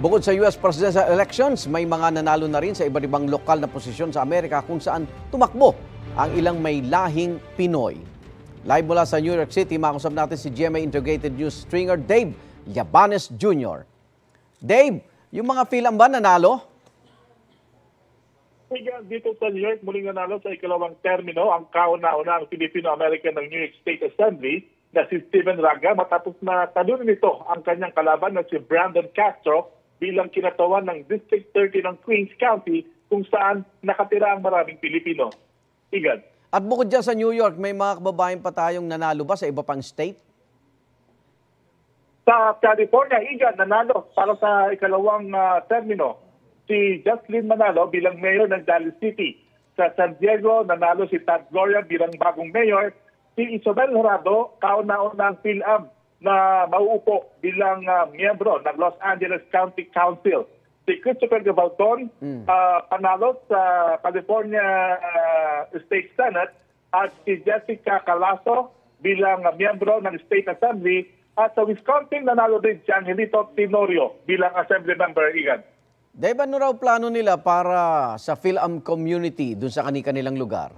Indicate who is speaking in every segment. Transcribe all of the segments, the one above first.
Speaker 1: Bukod sa US presidential elections, may mga nanalo na rin sa iba't ibang lokal na posisyon sa Amerika kung saan tumakbo ang ilang may lahing Pinoy. Live mula sa New York City, makausap natin si GMA Integrated News stringer Dave Llabanes Jr. Dave, yung mga PhilAm ba nanalo?
Speaker 2: Dito sa New York, muling nanalo sa ikalawang termino ang kauna-una ang Filipino-American ng New York State Assembly na si Steven Raga matapos na talunin nito ang kanyang kalaban na si Brandon Castro bilang kinatawan ng District 30 ng Queens County kung saan nakatira ang maraming Pilipino. Igan.
Speaker 1: At bukod dyan sa New York, may mga kababayan pa tayong nanalo ba sa iba pang state?
Speaker 2: Sa California, Igan, nanalo para sa ikalawang termino si Jocelyn Manalo bilang mayor ng Daly City. Sa San Diego, nanalo si Tad Gloria bilang bagong mayor. Si Isabel Jurado, kauna-una ang PhilAm na mauupo bilang miyembro ng Los Angeles County Council. Si Christopher Gabaldon, panalo sa California State Senate, at si Jessica Calaso bilang miyembro ng State Assembly. At sa Wisconsin, nanalo din si Angelito Tenorio bilang Assembly member, Igan.
Speaker 1: Dave, ano raw plano nila para sa PhilAm community dun sa kanilang lugar?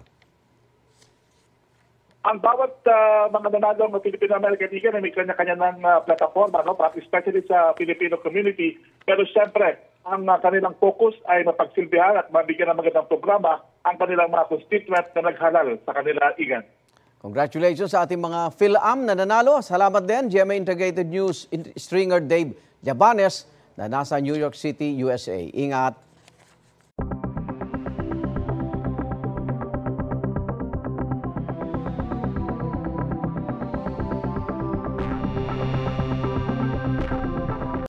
Speaker 2: Ang bawat mga nanalo ng Filipino-American Igan ay may kanya-kanya ng plataforma, no? Especially sa Filipino community. Pero siyempre, ang kanilang focus ay mapagsilbihan at mabigyan ng magandang programa ang kanilang mga constituents na naghalal sa kanila, Igan.
Speaker 1: Congratulations sa ating mga PhilAm na nanalo. Salamat din, GMA Integrated News stringer Dave Llabanes na nasa New York City, USA. Ingat!